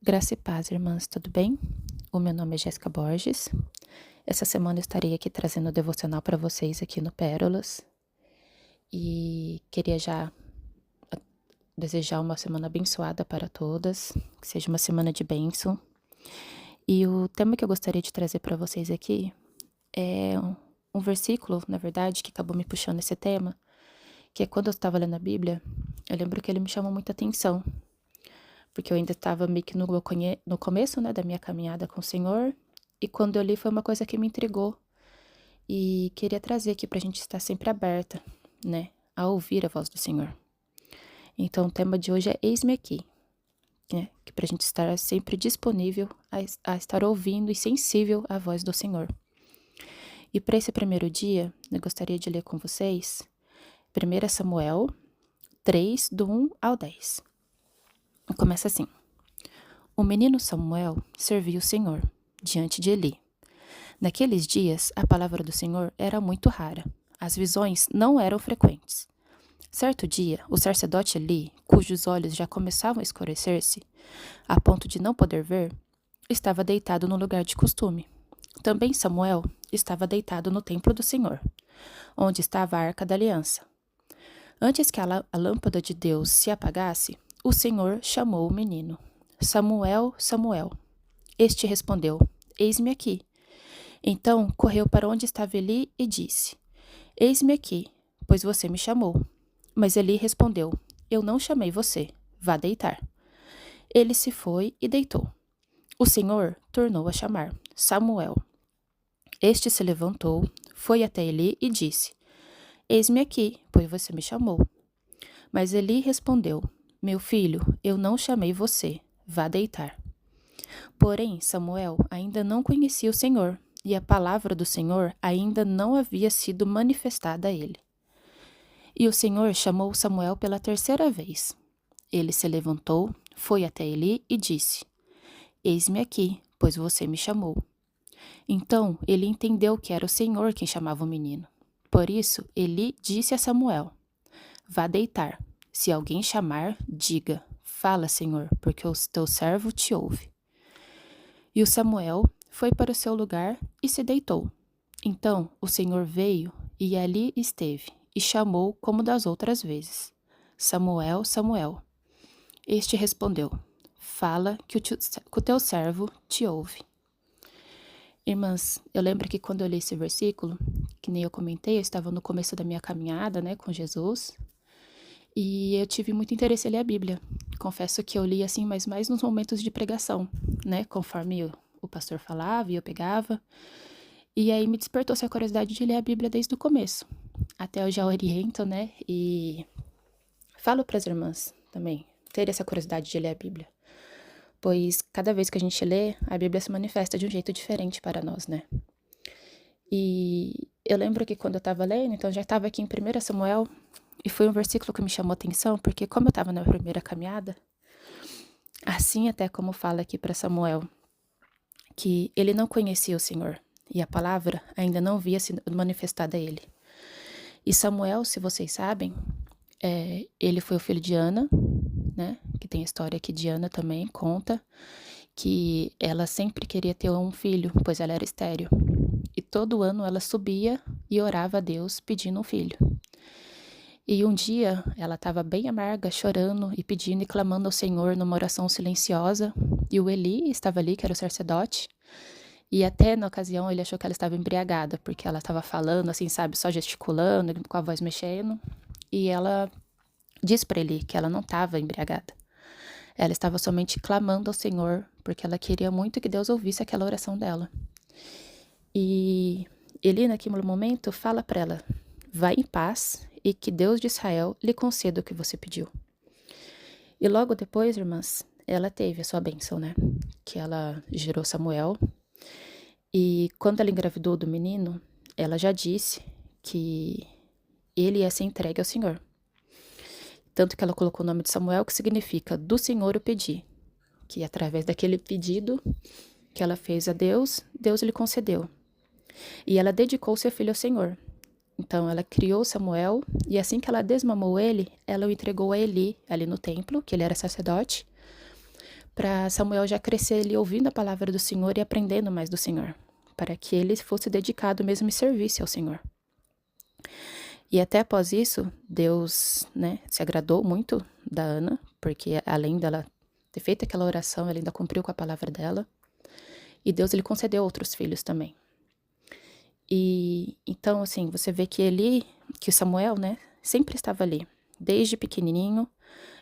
Graça e paz, irmãs, tudo bem? O meu nome é Jéssica Borges. Essa semana eu estarei aqui trazendo o devocional para vocês aqui no Pérolas. E queria já desejar uma semana abençoada para todas, que seja uma semana de bênção. E o tema que eu gostaria de trazer para vocês aqui é um versículo, na verdade, que acabou me puxando esse tema, que é quando eu estava lendo a Bíblia, eu lembro que ele me chamou muita atenção, porque eu ainda estava meio que no começo, né, da minha caminhada com o Senhor, e quando eu li foi uma coisa que me intrigou, e queria trazer aqui pra gente estar sempre aberta, né, a ouvir a voz do Senhor. Então o tema de hoje é Eis-me aqui, né, que pra gente estar sempre disponível a estar ouvindo e sensível à voz do Senhor. E para esse primeiro dia, eu gostaria de ler com vocês 1 Samuel 3, do 1 ao 10. Começa assim: O menino Samuel servia o Senhor diante de Eli. Naqueles dias, a palavra do Senhor era muito rara. As visões não eram frequentes. Certo dia, o sacerdote Eli, cujos olhos já começavam a escurecer-se, a ponto de não poder ver, estava deitado no lugar de costume. Também Samuel estava deitado no templo do Senhor, onde estava a arca da aliança. Antes que a lâmpada de Deus se apagasse, o Senhor chamou o menino. Samuel, Samuel. Este respondeu: Eis-me aqui. Então correu para onde estava Eli e disse: Eis-me aqui, pois você me chamou. Mas Eli respondeu: Eu não chamei você. Vá deitar. Ele se foi e deitou. O Senhor tornou a chamar: Samuel. Este se levantou, foi até Eli e disse: Eis-me aqui, pois você me chamou. Mas Eli respondeu: Meu filho, eu não chamei você. Vá deitar. Porém, Samuel ainda não conhecia o Senhor, e a palavra do Senhor ainda não havia sido manifestada a ele. E o Senhor chamou Samuel pela terceira vez. Ele se levantou, foi até Eli e disse: Eis-me aqui, pois você me chamou. Então ele entendeu que era o Senhor quem chamava o menino. Por isso, Eli disse a Samuel: Vá deitar. Se alguém chamar, diga: Fala, Senhor, porque o teu servo te ouve. E o Samuel foi para o seu lugar e se deitou. Então o Senhor veio e ali esteve, e chamou como das outras vezes: Samuel, Samuel. Este respondeu: Fala, que o teu servo te ouve. Irmãs, eu lembro que quando eu li esse versículo, que nem eu comentei, eu estava no começo da minha caminhada, né, com Jesus, e eu tive muito interesse em ler a Bíblia. Confesso que eu li assim, mas mais nos momentos de pregação, né, conforme o pastor falava e eu pegava. E aí me despertou essa curiosidade de ler a Bíblia desde o começo. Até eu já oriento, né, e falo para as irmãs também ter essa curiosidade de ler a Bíblia. Pois cada vez que a gente lê, a Bíblia se manifesta de um jeito diferente para nós, né? E eu lembro que quando eu estava lendo, então já estava aqui em 1 Samuel, e foi um versículo que me chamou a atenção, porque como eu estava na primeira caminhada, assim até como fala aqui para Samuel, que ele não conhecia o Senhor, e a palavra ainda não havia se manifestada a ele. E Samuel, se vocês sabem, ele foi o filho de Ana, né? Que tem a história que de Ana também conta que ela sempre queria ter um filho, pois ela era estéril. E todo ano ela subia e orava a Deus pedindo um filho. E um dia ela estava bem amarga, chorando e pedindo e clamando ao Senhor numa oração silenciosa. E o Eli estava ali, que era o sacerdote. E até na ocasião ele achou que ela estava embriagada, porque ela estava falando assim, sabe, só gesticulando, com a voz mexendo. E ela disse para ele que ela não estava embriagada. Ela estava somente clamando ao Senhor, porque ela queria muito que Deus ouvisse aquela oração dela. E ele, naquele momento, fala para ela: vá em paz e que Deus de Israel lhe conceda o que você pediu. E logo depois, irmãs, ela teve a sua bênção, né? Que ela gerou Samuel. E quando ela engravidou do menino, ela já disse que ele ia ser entregue ao Senhor. Tanto que ela colocou o nome de Samuel, que significa do Senhor eu pedi. Que através daquele pedido que ela fez a Deus, Deus lhe concedeu. E ela dedicou seu filho ao Senhor. Então ela criou Samuel, e assim que ela desmamou ele, ela o entregou a Eli, ali no templo, que ele era sacerdote, para Samuel já crescer ali ouvindo a palavra do Senhor e aprendendo mais do Senhor, para que ele fosse dedicado mesmo e servisse ao Senhor. E até após isso, Deus, né, se agradou muito da Ana, porque além dela ter feito aquela oração, ela ainda cumpriu com a palavra dela. E Deus, ele concedeu outros filhos também. E então, assim, você vê que o Samuel, né, sempre estava ali, desde pequenininho,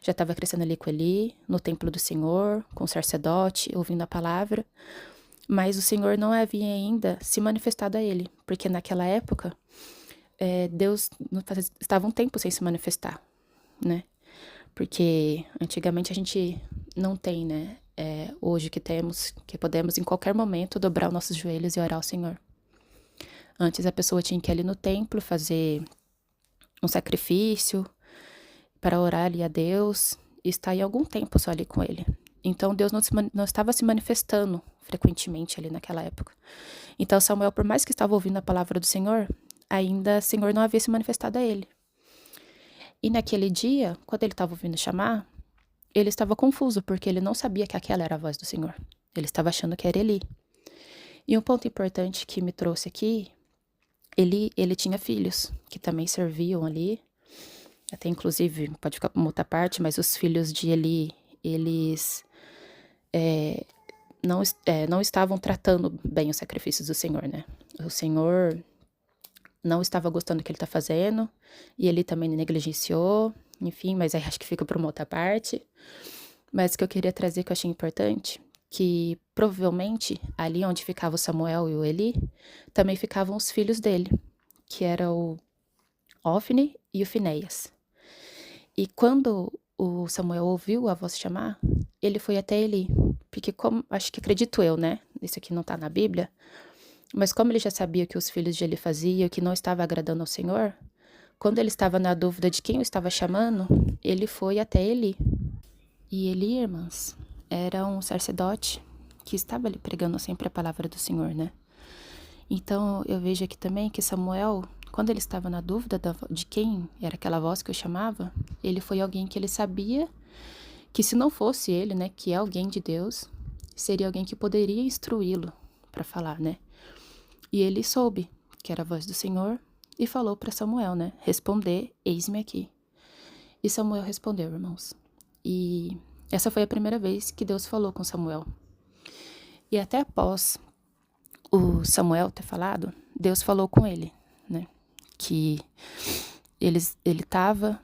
já estava crescendo ali com Eli, no templo do Senhor, com o sacerdote, ouvindo a palavra. Mas o Senhor não havia ainda se manifestado a ele, porque naquela época, Deus estava um tempo sem se manifestar, né? Porque antigamente a gente não tem, né? Hoje que podemos em qualquer momento dobrar os nossos joelhos e orar ao Senhor. Antes a pessoa tinha que ir ali no templo fazer um sacrifício para orar ali a Deus e estar em algum tempo só ali com ele. Então Deus não estava se manifestando frequentemente ali naquela época. Então Samuel, por mais que estava ouvindo a palavra do Senhor, ainda o Senhor não havia se manifestado a ele. E naquele dia, quando ele estava ouvindo chamar, ele estava confuso, porque ele não sabia que aquela era a voz do Senhor. Ele estava achando que era Eli. E um ponto importante que me trouxe aqui, ele tinha filhos, que também serviam ali. Até inclusive, pode ficar uma outra parte, mas os filhos de Eli, eles não estavam tratando bem os sacrifícios do Senhor, né? O Senhor não estava gostando do que ele está fazendo, e ele também negligenciou, enfim, mas aí acho que fica para uma outra parte. Mas o que eu queria trazer, que eu achei importante, que provavelmente ali onde ficava o Samuel e o Eli, também ficavam os filhos dele, que era o Ofni e o Finéias. E quando o Samuel ouviu a voz chamar, ele foi até Eli, porque acho que acredito eu, né? Isso aqui não tá na Bíblia, mas como ele já sabia o que os filhos de Eli faziam, que não estava agradando ao Senhor, quando ele estava na dúvida de quem o estava chamando, ele foi até Eli. E Eli, irmãs, era um sacerdote que estava ali pregando sempre a palavra do Senhor, né? Então eu vejo aqui também que Samuel, quando ele estava na dúvida de quem era aquela voz que o chamava, ele foi alguém que ele sabia que se não fosse ele, né, que é alguém de Deus, seria alguém que poderia instruí-lo para falar, né? E ele soube que era a voz do Senhor e falou para Samuel, né, responder, eis-me aqui. E Samuel respondeu, irmãos. E essa foi a primeira vez que Deus falou com Samuel. E até após o Samuel ter falado, Deus falou com ele, né? Que ele estava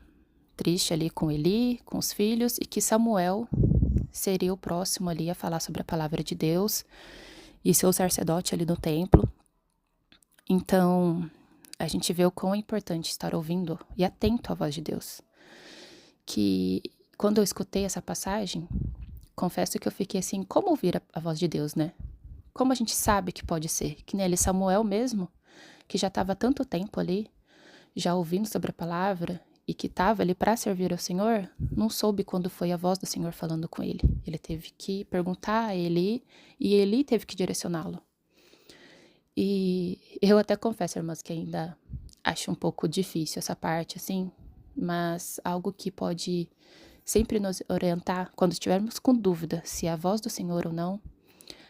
triste ali com Eli, com os filhos, e que Samuel seria o próximo ali a falar sobre a palavra de Deus e ser o sacerdote ali no templo. Então, a gente vê o quão é importante estar ouvindo e atento à voz de Deus. Que quando eu escutei essa passagem, confesso que eu fiquei assim, como ouvir a voz de Deus, né? Como a gente sabe que pode ser? Que nele Samuel mesmo, que já estava tanto tempo ali, já ouvindo sobre a palavra e que estava ali para servir ao Senhor, não soube quando foi a voz do Senhor falando com ele. Ele teve que perguntar a Eli e Eli teve que direcioná-lo. E eu até confesso, irmãs, que ainda acho um pouco difícil essa parte, assim, mas algo que pode sempre nos orientar quando estivermos com dúvida se é a voz do Senhor ou não,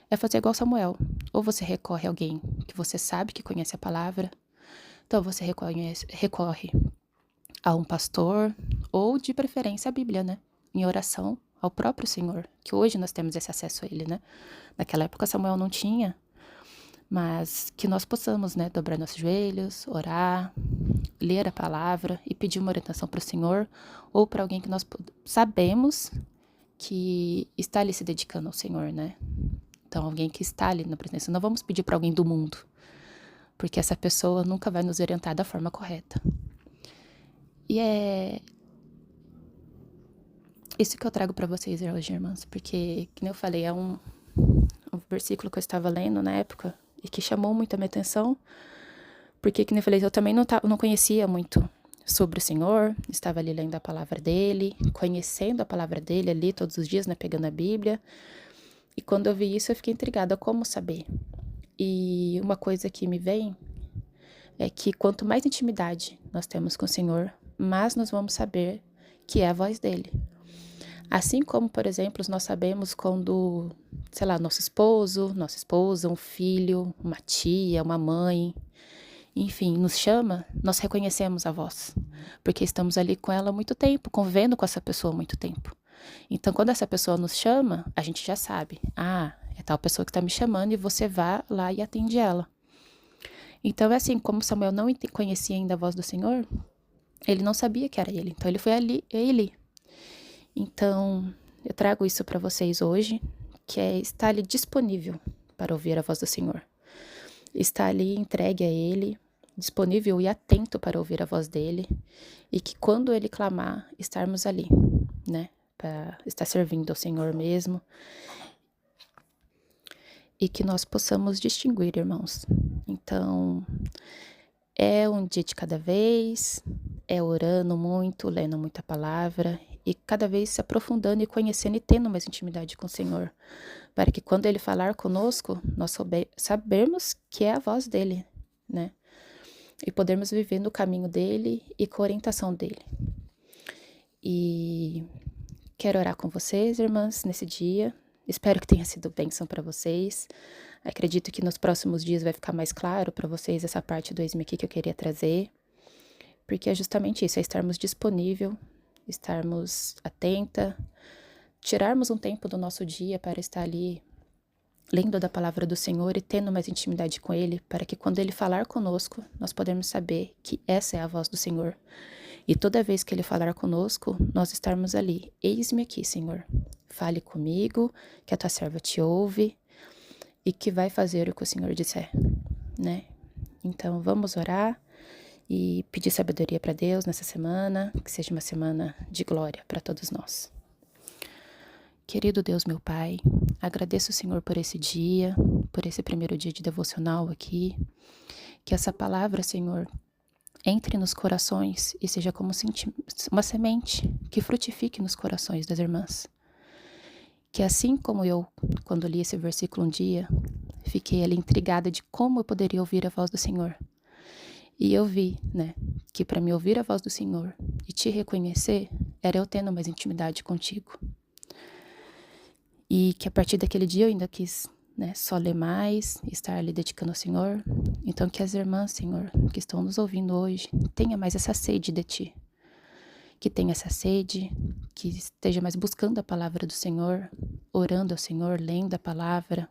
é fazer igual Samuel. Ou você recorre a alguém que você sabe que conhece a palavra, então você recorre a um pastor, ou de preferência a Bíblia, né? Em oração ao próprio Senhor, que hoje nós temos esse acesso a ele, né? Naquela época Samuel não tinha, mas que nós possamos, né, dobrar nossos joelhos, orar, ler a palavra e pedir uma orientação para o Senhor ou para alguém que nós sabemos que está ali se dedicando ao Senhor, né? Então, alguém que está ali na presença. Não vamos pedir para alguém do mundo, porque essa pessoa nunca vai nos orientar da forma correta. E é isso que eu trago para vocês hoje, irmãs, porque, como eu falei, é um versículo que eu estava lendo na época e que chamou muito a minha atenção, porque, como eu falei, eu também não conhecia muito sobre o Senhor, estava ali lendo a palavra dele, conhecendo a palavra dele ali todos os dias, né, pegando a Bíblia. E quando eu vi isso, eu fiquei intrigada, como saber? E uma coisa que me vem é que quanto mais intimidade nós temos com o Senhor, mais nós vamos saber que é a voz dele. Assim como, por exemplo, nós sabemos quando, sei lá, nosso esposo, nossa esposa, um filho, uma tia, uma mãe, enfim, nos chama, nós reconhecemos a voz, porque estamos ali com ela há muito tempo, convivendo com essa pessoa há muito tempo. Então, quando essa pessoa nos chama, a gente já sabe, é tal pessoa que está me chamando e você vá lá e atende ela. Então, é assim, como Samuel não conhecia ainda a voz do Senhor, ele não sabia que era ele, então ele foi ali, ele. Então, eu trago isso para vocês hoje, que é estar ali disponível para ouvir a voz do Senhor. Estar ali entregue a Ele, disponível e atento para ouvir a voz dEle, e que quando Ele clamar, estarmos ali, né? Para estar servindo ao Senhor mesmo. E que nós possamos distinguir, irmãos. Então, é um dia de cada vez, é orando muito, lendo muita palavra, e cada vez se aprofundando e conhecendo e tendo mais intimidade com o Senhor, para que quando Ele falar conosco, nós sabermos que é a voz dEle, né? E podermos viver no caminho dEle e com a orientação dEle. E quero orar com vocês, irmãs, nesse dia. Espero que tenha sido bênção para vocês. Acredito que nos próximos dias vai ficar mais claro para vocês essa parte do Eis-me Aqui que eu queria trazer, porque é justamente isso, é estarmos disponível, estarmos atenta, tirarmos um tempo do nosso dia para estar ali lendo da palavra do Senhor e tendo mais intimidade com Ele, para que quando Ele falar conosco, nós podemos saber que essa é a voz do Senhor. E toda vez que Ele falar conosco, nós estarmos ali, eis-me aqui, Senhor, fale comigo, que a tua serva te ouve e que vai fazer o que o Senhor disser, né? Então vamos orar e pedir sabedoria para Deus nessa semana, que seja uma semana de glória para todos nós. Querido Deus, meu Pai, agradeço o Senhor por esse dia, por esse primeiro dia de devocional aqui, que essa palavra, Senhor, entre nos corações e seja como uma semente que frutifique nos corações das irmãs. Que assim como eu, quando li esse versículo um dia, fiquei ali intrigada de como eu poderia ouvir a voz do Senhor. E eu vi, né, que para me ouvir a voz do Senhor e te reconhecer, era eu tendo mais intimidade contigo. E que a partir daquele dia eu ainda quis, né, só ler mais, estar ali dedicando ao Senhor. Então que as irmãs, Senhor, que estão nos ouvindo hoje, tenha mais essa sede de Ti. Que tenha essa sede, que esteja mais buscando a palavra do Senhor, orando ao Senhor, lendo a palavra.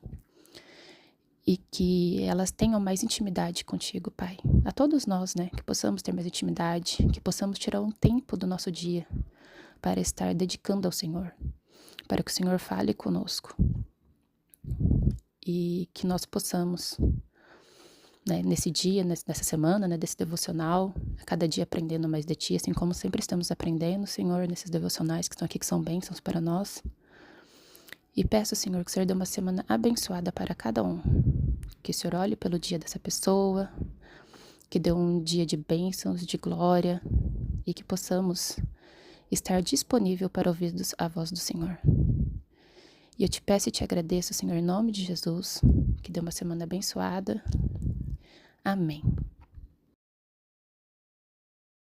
E que elas tenham mais intimidade contigo, Pai. A todos nós, né, que possamos ter mais intimidade, que possamos tirar um tempo do nosso dia para estar dedicando ao Senhor, para que o Senhor fale conosco. E que nós possamos, né, nesse dia, nessa semana, né, desse devocional, a cada dia aprendendo mais de Ti, assim como sempre estamos aprendendo, Senhor, nesses devocionais que estão aqui, que são bênçãos para nós. E peço, Senhor, que o Senhor dê uma semana abençoada para cada um. Que o Senhor olhe pelo dia dessa pessoa, que dê um dia de bênçãos, de glória, e que possamos estar disponível para ouvir a voz do Senhor. E eu te peço e te agradeço, Senhor, em nome de Jesus, que dê uma semana abençoada. Amém.